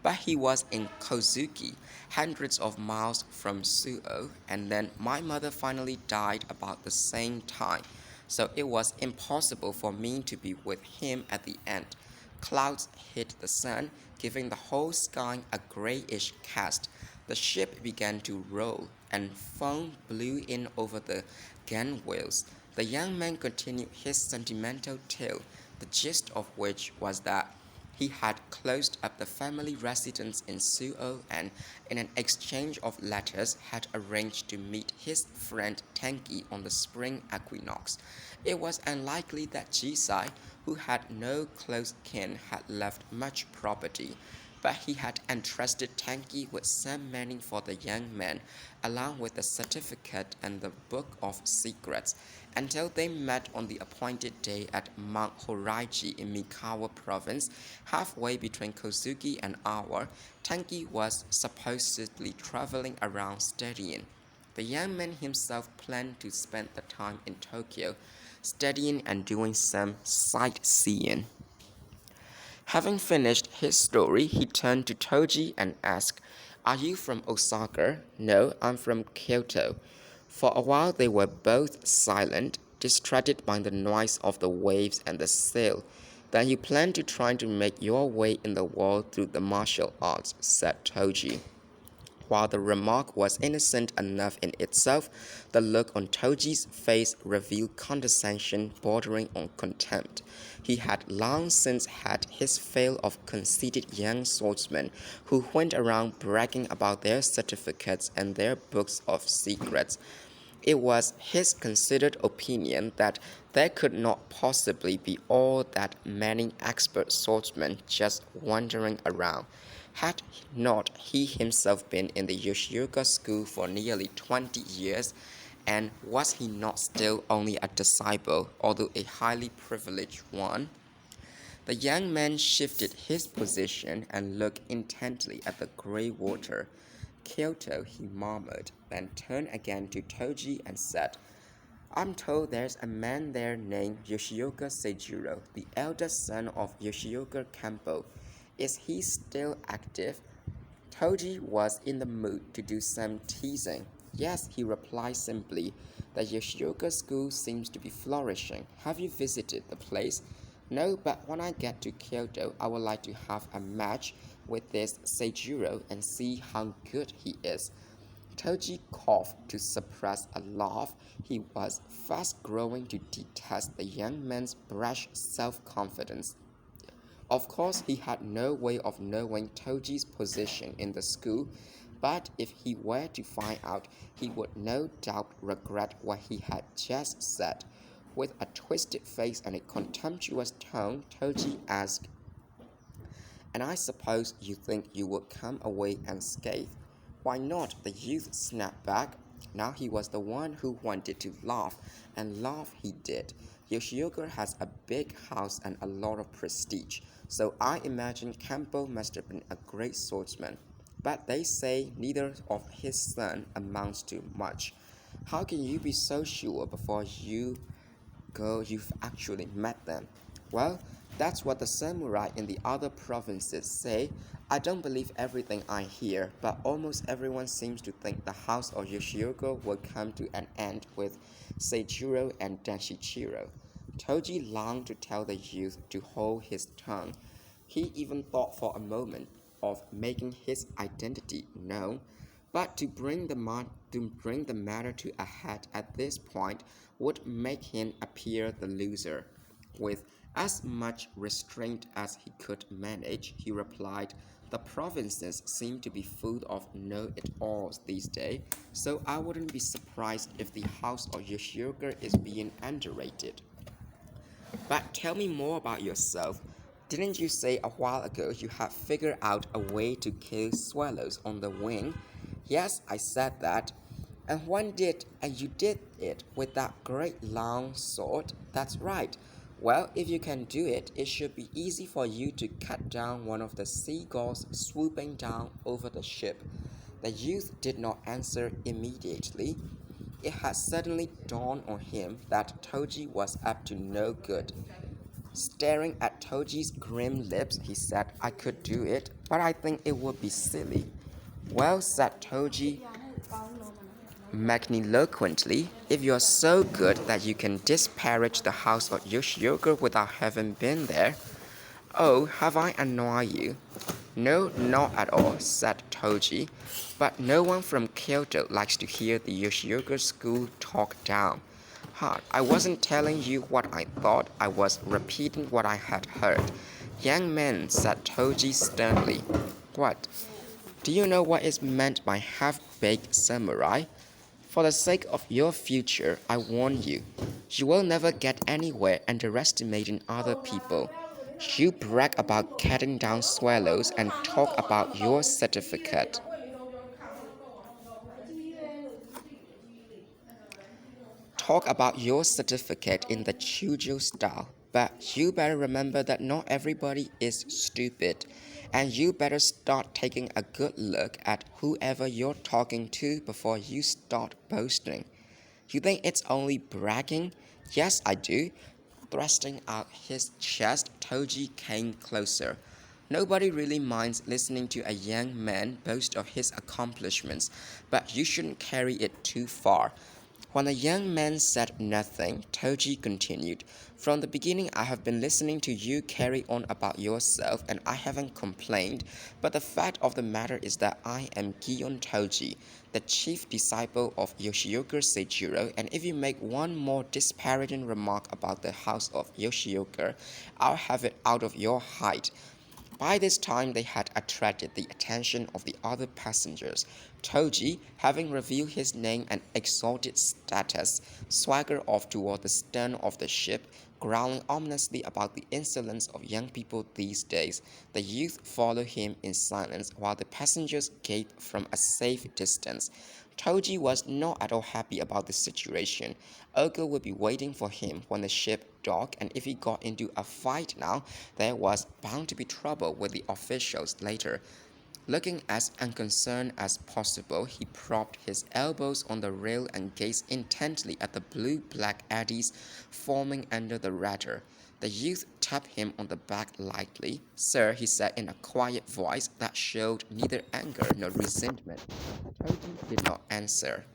[SPEAKER 1] but he was in Kozuki, hundreds of miles from Suo, and then my mother finally died about the same time, so it was impossible for me to be with him at the end. Clouds hid the sun, giving the whole sky a grayish cast. The ship began to roll, and foam blew in over the gunwales. The young man continued his sentimental tale, the gist of which was that he had closed up the family residence in Suo and, in an exchange of letters, had arranged to meet his friend Tenki on the spring equinox. It was unlikely that Jisai, who had no close kin, had left much property, but he had entrusted Tenki with some money for the young man, along with the certificate and the book of secrets, until they met on the appointed day at Mount Horaiji in Mikawa province, halfway between Kozuki and Awa. Tenki was supposedly traveling around studying. The young man himself planned to spend the time in Tokyo, studying and doing some sightseeing. Having finished his story, he turned to Toji and asked, Are you from Osaka? No, I'm from Kyoto. For a while they were both silent, distracted by the noise of the waves and the sail. Then you plan to try to make your way in the world through the martial arts, said Toji. While the remark was innocent enough in itself, the look on Toji's face revealed condescension bordering on contempt. He had long since had his fill of conceited young swordsmen who went around bragging about their certificates and their books of secrets. It was his considered opinion that there could not possibly be all that many expert swordsmen just wandering around. Had not he himself been in the Yoshioka school for nearly 20 years, and was he not still only a disciple, although a highly privileged one? The young man shifted his position and looked intently at the gray water. Kyoto, he murmured, then turned again to Toji and said, I'm told there's a man there named Yoshioka Seijiro, the eldest son of Yoshioka Kampo. Is he still active? Toji was in the mood to do some teasing. Yes, he replied simply. The Yoshioka school seems to be flourishing. Have you visited the place? No, but when I get to Kyoto, I would like to have a match with this Seijiro and see how good he is. Toji coughed to suppress a laugh. He was fast growing to detest the young man's brash self-confidence. Of course, he had no way of knowing Toji's position in the school, but if he were to find out, he would no doubt regret what he had just said. With a twisted face and a contemptuous tone, Toji asked, And I suppose you think you would come away unscathed? Why not? The youth snapped back. Now he was the one who wanted to laugh, and laugh he did. Yoshioka has a big house and a lot of prestige, so I imagine Campo must have been a great swordsman. But they say neither of his son amounts to much. How can you be so sure before you've actually met them? Well, that's what the samurai in the other provinces say. I don't believe everything I hear, but almost everyone seems to think the house of Yoshioka will come to an end with Seijiro and Denshichiro. Toji longed to tell the youth to hold his tongue. He even thought for a moment of making his identity known, but to bring the matter to a head at this point would make him appear the loser. With as much restraint as he could manage, he replied, The provinces seem to be full of know-it-alls these days, so I wouldn't be surprised if the house of Yoshioka is being underrated. But tell me more about yourself. Didn't you say a while ago you had figured out a way to kill swallows on the wing? Yes, I said that. And you did it with that great long sword? That's right. Well, if you can do it, it should be easy for you to cut down one of the seagulls swooping down over the ship. The youth did not answer immediately. It had suddenly dawned on him that Toji was up to no good. Staring at Toji's grim lips, he said, I could do it, but I think it would be silly. Well, said Toji magniloquently, if you're so good that you can disparage the house of Yoshioka without having been there. Oh, have I annoyed you? No, not at all, said Toji, but no one from Kyoto likes to hear the Yoshioka school talk down. I wasn't telling you what I thought, I was repeating what I had heard. Young man, said Toji sternly. What? Do you know what is meant by half-baked samurai? For the sake of your future, I warn you. You will never get anywhere underestimating other people. You brag about cutting down swallows and talk about your certificate. Talk about your certificate in the Chujo style, but you better remember that not everybody is stupid, and you better start taking a good look at whoever you're talking to before you start boasting. You think it's only bragging? Yes, I do. Thrusting out his chest, Toji came closer. Nobody really minds listening to a young man boast of his accomplishments, but you shouldn't carry it too far. When the young man said nothing, Toji continued, From the beginning I have been listening to you carry on about yourself and I haven't complained, but the fact of the matter is that I am Gion Toji, the chief disciple of Yoshioka Seijiro, and if you make one more disparaging remark about the house of Yoshioka, I'll have it out of your height. By this time, they had attracted the attention of the other passengers. Toji, having revealed his name and exalted status, swaggered off toward the stern of the ship, growling ominously about the insolence of young people these days. The youth followed him in silence while the passengers gaped from a safe distance. Toji was not at all happy about the situation. Ogo would be waiting for him when the ship docked, and if he got into a fight now, there was bound to be trouble with the officials later. Looking as unconcerned as possible, he propped his elbows on the rail and gazed intently at the blue-black eddies forming under the rudder. The youth tapped him on the back lightly. "Sir," he said in a quiet voice that showed neither anger nor resentment. Toji did not answer.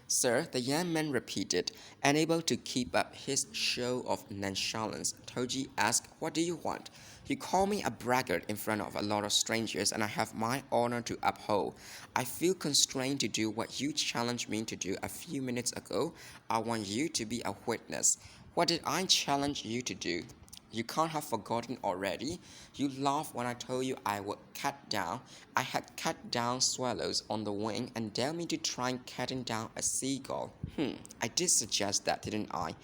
[SPEAKER 1] "Sir," the young man repeated, unable to keep up his show of nonchalance. Toji asked, "What do you want?" "You call me a braggart in front of a lot of strangers, and I have my honor to uphold. I feel constrained to do what you challenged me to do a few minutes ago. I want you to be a witness." "What did I challenge you to do?" "You can't have forgotten already. You laughed when I told you I would cut down. I had cut down swallows on the wing and dared me to try cutting down a seagull. I did suggest that, didn't I?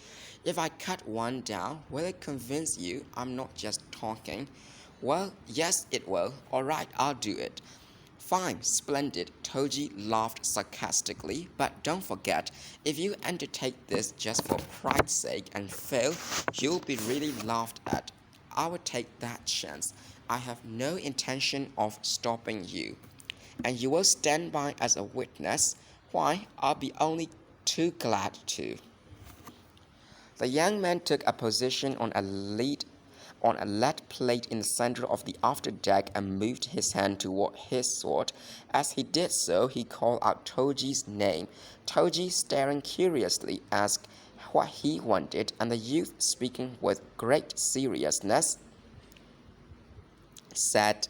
[SPEAKER 1] If I cut one down, will it convince you I'm not just talking?" "Well, yes, it will. All right, I'll do it." "Fine, splendid," Toji laughed sarcastically, "but don't forget, if you undertake this just for pride's sake and fail, you'll be really laughed at. I will take that chance. I have no intention of stopping you." "And you will stand by as a witness?" "Why, I'll be only too glad to." The young man took a position on a lead plate in the center of the afterdeck and moved his hand toward his sword. As he did so, he called out Toji's name. Toji, staring curiously, asked what he wanted, and the youth, speaking with great seriousness, said,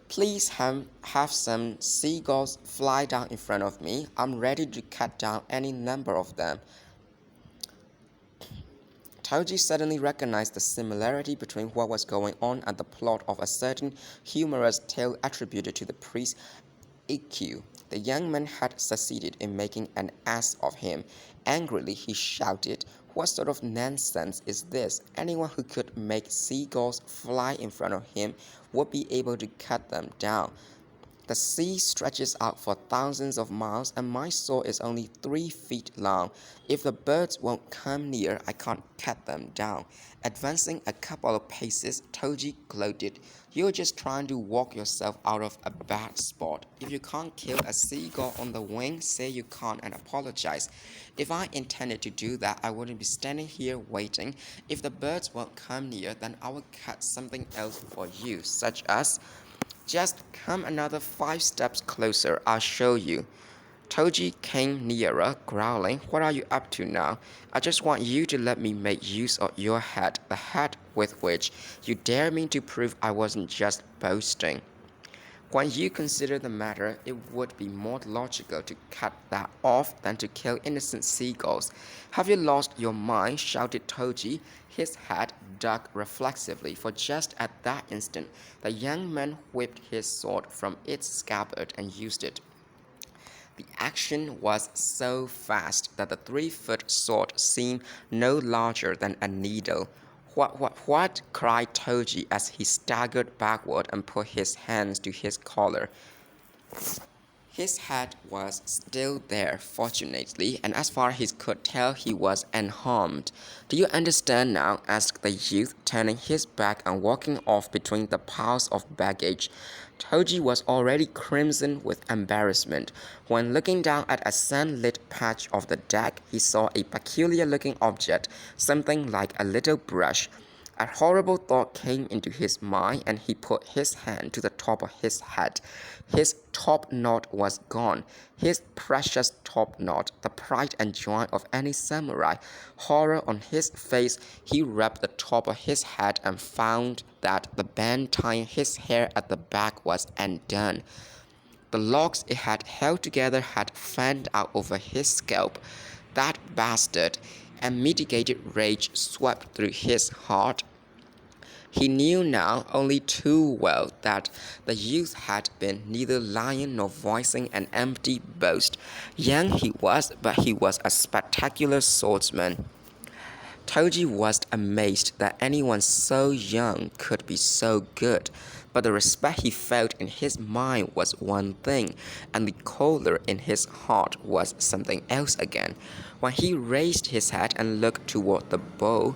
[SPEAKER 1] "Please have some seagulls fly down in front of me. I'm ready to cut down any number of them." Toji suddenly recognized the similarity between what was going on and the plot of a certain humorous tale attributed to the priest Ikkyu. The young man had succeeded in making an ass of him. Angrily, he shouted, "What sort of nonsense is this? Anyone who could make seagulls fly in front of him would be able to cut them down. The sea stretches out for thousands of miles, and my sword is only 3 feet long. If the birds won't come near, I can't cut them down." Advancing a couple of paces, Toji gloated, "You're just trying to walk yourself out of a bad spot. If you can't kill a seagull on the wing, say you can't and apologize. If I intended to do that, I wouldn't be standing here waiting. If the birds won't come near, then I will cut something else for you, such as..." "Just come another 5 steps closer, I'll show you." Toji came nearer, growling, "What are you up to now? I just want you to let me make use of your head, the head with which you dare me to prove I wasn't just boasting. When you consider the matter, it would be more logical to cut that off than to kill innocent seagulls." "Have you lost your mind?" shouted Toji. His head ducked reflexively, for just at that instant, the young man whipped his sword from its scabbard and used it. The action was so fast that the 3-foot sword seemed no larger than a needle. What?" cried Toji as he staggered backward and put his hands to his collar. His head was still there, fortunately, and as far as he could tell, he was unharmed. "Do you understand now?" asked the youth, turning his back and walking off between the piles of baggage. Toji was already crimson with embarrassment. When looking down at a sunlit patch of the deck, he saw a peculiar-looking object, something like a little brush. A horrible thought came into his mind, and he put his hand to the top of his head. His top knot was gone. His precious top knot, the pride and joy of any samurai. Horror on his face, he rubbed the top of his head and found that the band tying his hair at the back was undone. The locks it had held together had fanned out over his scalp. That bastard! Unmitigated rage swept through his heart. He knew now only too well that the youth had been neither lying nor voicing an empty boast. Young he was, but he was a spectacular swordsman. Toji was amazed that anyone so young could be so good, but the respect he felt in his mind was one thing, and the color in his heart was something else again. When he raised his head and looked toward the bow,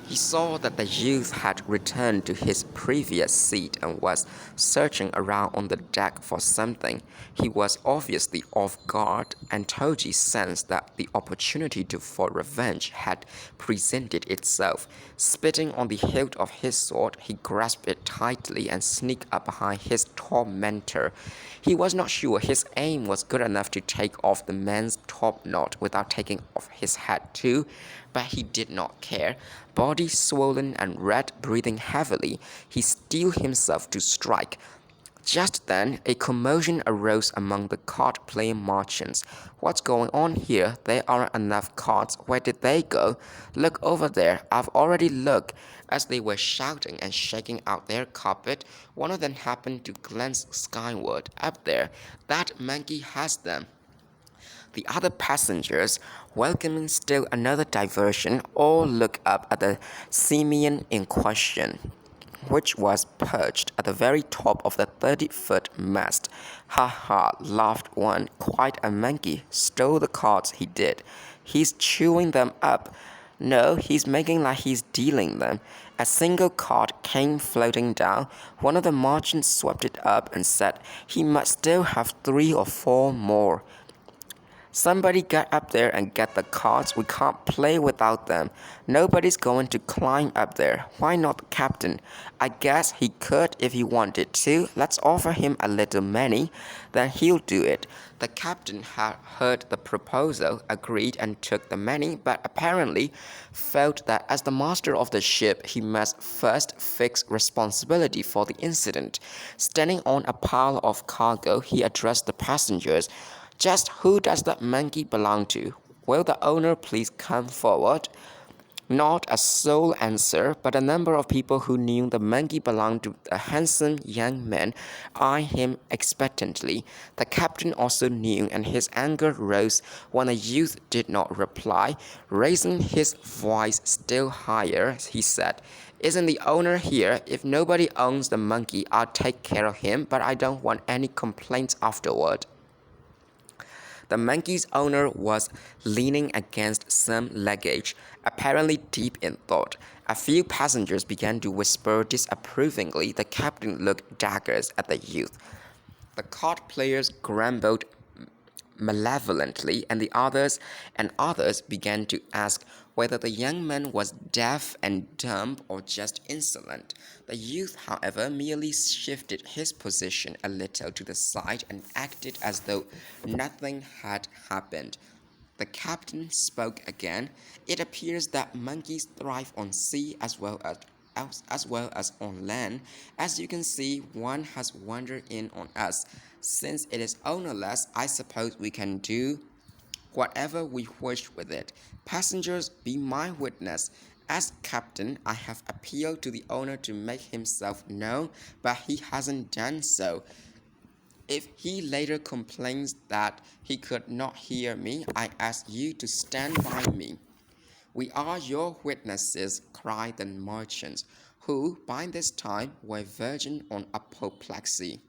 [SPEAKER 1] he saw that the youth had returned to his previous seat and was searching around on the deck for something. He was obviously off guard, and Toji sensed that the opportunity for revenge had presented itself. Spitting on the hilt of his sword, he grasped it tightly and sneaked up behind his tormentor. He was not sure his aim was good enough to take off the man's top knot without taking off his hat too, but he did not care. Body swollen and red, breathing heavily, he steeled himself to strike. Just then, a commotion arose among the card-playing merchants. What's going on here? There aren't enough cards. Where did they go? Look over there. I've already looked. As they were shouting and shaking out their carpet, one of them happened to glance skyward. Up there, that monkey has them. The other passengers, welcoming still another diversion, all looked up at the simian in question, which was perched at the very top of the 30-foot mast. Ha ha, laughed one. Quite a monkey. Stole the cards, he did. He's chewing them up. No, he's making like he's dealing them. A single card came floating down. One of the merchants swept it up and said he must still have 3 or 4 more. Somebody get up there and get the cards. We can't play without them. Nobody's going to climb up there. Why not the captain? I guess he could if he wanted to. Let's offer him a little money. Then he'll do it. The captain had heard the proposal, agreed and took the money, but apparently felt that as the master of the ship, he must first fix responsibility for the incident. Standing on a pile of cargo, he addressed the passengers. Just who does that monkey belong to? Will the owner please come forward? Not a soul answered, but a number of people who knew the monkey belonged to a handsome young man eyed him expectantly. The captain also knew, and his anger rose when the youth did not reply. Raising his voice still higher, he said, "Isn't the owner here? If nobody owns the monkey, I'll take care of him, but I don't want any complaints afterward." The monkey's owner was leaning against some luggage, apparently deep in thought. A few passengers began to whisper disapprovingly. The captain looked daggers at the youth. The card players grumbled malevolently, and others began to ask whether the young man was deaf and dumb or just insolent. The youth, however, merely shifted his position a little to the side and acted as though nothing had happened. The captain spoke again. "It appears that monkeys thrive on sea as well as on land. As you can see, one has wandered in on us. Since it is ownerless, I suppose we can do whatever we wish with it. Passengers, be my witness. As captain, I have appealed to the owner to make himself known, but he hasn't done so. If he later complains that he could not hear me, I ask you to stand by me." "We are your witnesses," cried the merchants, who by this time were verging on apoplexy.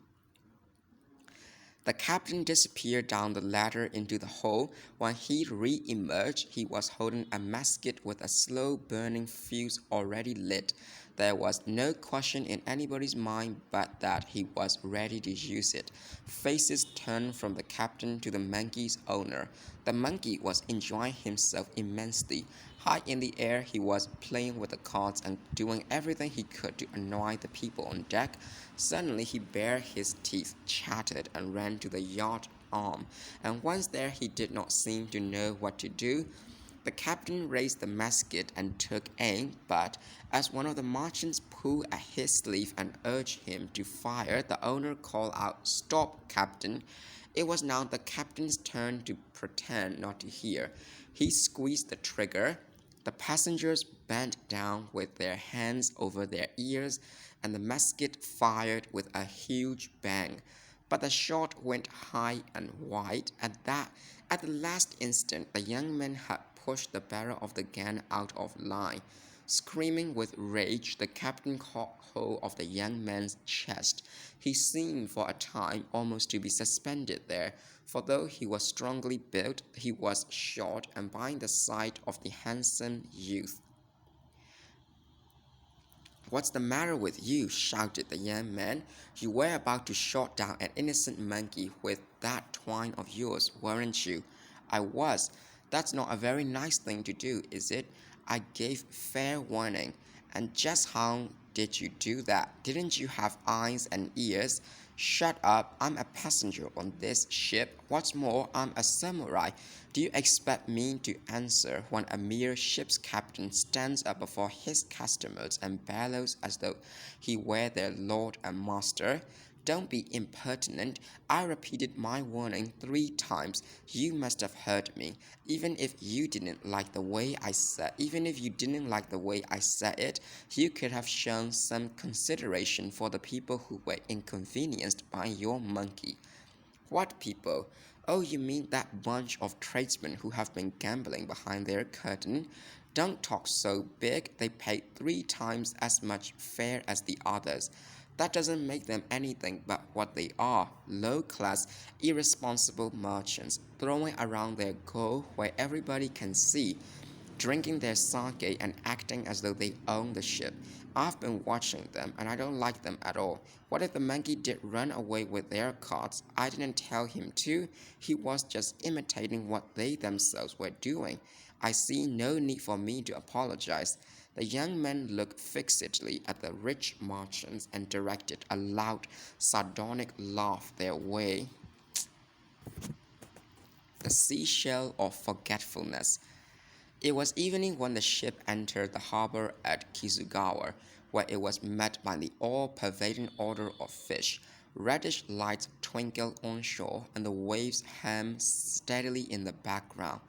[SPEAKER 1] The captain disappeared down the ladder into the hole. When he re-emerged, he was holding a musket with a slow-burning fuse already lit. There was no question in anybody's mind but that he was ready to use it. Faces turned from the captain to the monkey's owner. The monkey was enjoying himself immensely. High in the air, he was playing with the cards and doing everything he could to annoy the people on deck. Suddenly, he bared his teeth, chattered, and ran to the yacht arm. And once there, he did not seem to know what to do. The captain raised the musket and took aim, but as one of the merchants pulled at his sleeve and urged him to fire, the owner called out, "Stop, captain." It was now the captain's turn to pretend not to hear. He squeezed the trigger. The passengers bent down with their hands over their ears, and the musket fired with a huge bang. But the shot went high and wide. At the last instant, the young man had pushed the barrel of the gun out of line. Screaming with rage, the captain caught hold of the young man's chest. He seemed for a time almost to be suspended there, for though he was strongly built, he was short, and by the side of the handsome youth. "What's the matter with you?" shouted the young man. "You were about to shoot down an innocent monkey with that twine of yours, weren't you?" "I was." "That's not a very nice thing to do, is it?" "I gave fair warning." "And just how did you do that? Didn't you have eyes and ears?" "Shut up. I'm a passenger on this ship. What's more, I'm a samurai. Do you expect me to answer when a mere ship's captain stands up before his customers and bellows as though he were their lord and master? Don't be impertinent. I repeated my warning 3 times. You must have heard me. Even if you didn't like the way I said it, you could have shown some consideration for the people who were inconvenienced by your monkey." "What people?" "Oh, you mean that bunch of tradesmen who have been gambling behind their curtain? Don't talk so big. They paid 3 times as much fare as the others. That doesn't make them anything but what they are: low-class, irresponsible merchants, throwing around their gold where everybody can see, drinking their sake and acting as though they own the ship. I've been watching them, and I don't like them at all. What if the monkey did run away with their cards? I didn't tell him to. He was just imitating what they themselves were doing. I see no need for me to apologize." The young man looked fixedly at the rich merchants and directed a loud, sardonic laugh their way. The Seashell of Forgetfulness. It was evening when the ship entered the harbor at Kisugawa, where it was met by the all-pervading odor of fish. Reddish lights twinkled on shore, and the waves hummed steadily in the background.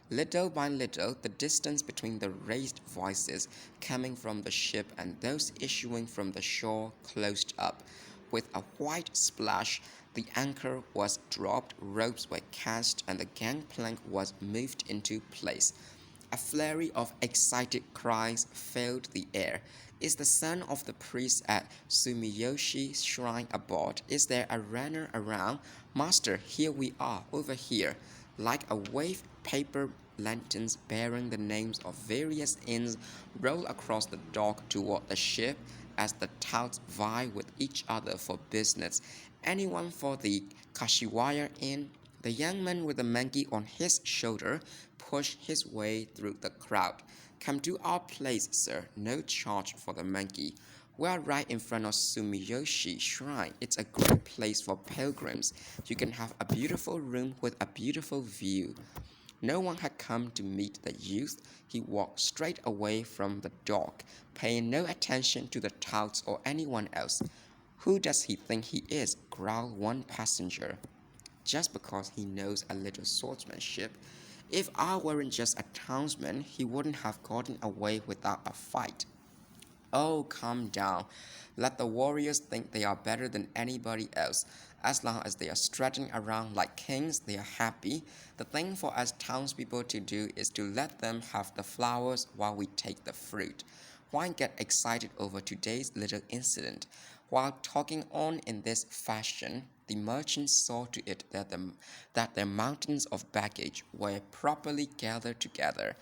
[SPEAKER 1] Little by little, the distance between the raised voices coming from the ship and those issuing from the shore closed up. With a white splash, the anchor was dropped, ropes were cast, and the gangplank was moved into place. A flurry of excited cries filled the air. "Is the son of the priest at Sumiyoshi's shrine aboard? Is there a runner around? Master, here we are, over here." Like a wave, paper lanterns bearing the names of various inns roll across the dock toward the ship as the touts vie with each other for business. "Anyone for the Kashiwaya Inn?" The young man with the monkey on his shoulder pushed his way through the crowd. "Come to our place, sir. No charge for the monkey. We're right in front of Sumiyoshi Shrine. It's a great place for pilgrims. You can have a beautiful room with a beautiful view." No one had come to meet the youth. He walked straight away from the dock, paying no attention to the touts or anyone else. "Who does he think he is?" growled one passenger. "Just because he knows a little swordsmanship. If I weren't just a townsman, he wouldn't have gotten away without a fight." "Oh, calm down. Let the warriors think they are better than anybody else. As long as they are strutting around like kings, they are happy. The thing for us townspeople to do is to let them have the flowers while we take the fruit. Why get excited over today's little incident?" While talking on in this fashion, the merchants saw to it that their mountains of baggage were properly gathered together,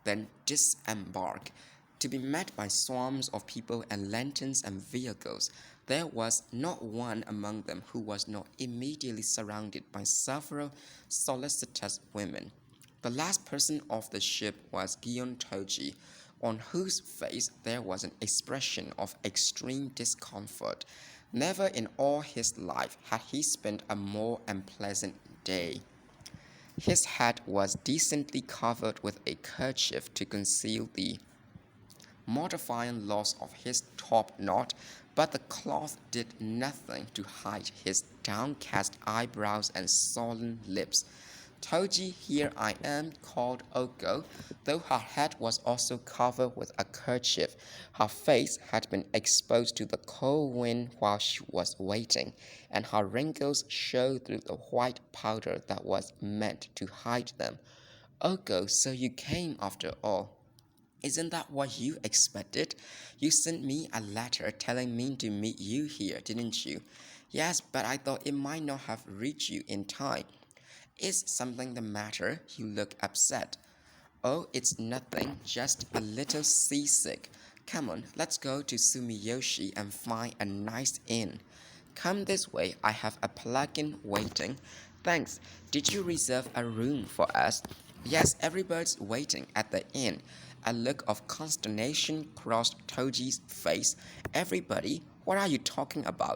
[SPEAKER 1] then disembarked, to be met by swarms of people and lanterns and vehicles. There was not one among them who was not immediately surrounded by several solicitous women. The last person off the ship was Gion Toji, on whose face there was an expression of extreme discomfort. Never in all his life had he spent a more unpleasant day. His head was decently covered with a kerchief to conceal the mortifying loss of his top knot, but the cloth did nothing to hide his downcast eyebrows and sullen lips. Toji, here I am, called Oko, though her head was also covered with a kerchief. Her face had been exposed to the cold wind while she was waiting, and her wrinkles showed through the white powder that was meant to hide them. Oko, so you came after all. Isn't that what you expected? You sent me a letter telling me to meet you here, didn't you? Yes, but I thought it might not have reached you in time. Is something the matter? You look upset. Oh, it's nothing, just a little seasick. Come on, let's go to Sumiyoshi and find a nice inn. Come this way, I have a plug-in waiting. Thanks. Did you reserve a room for us? Yes, everybody's waiting at the inn. A look of consternation crossed Toji's face. Everybody? What are you talking about?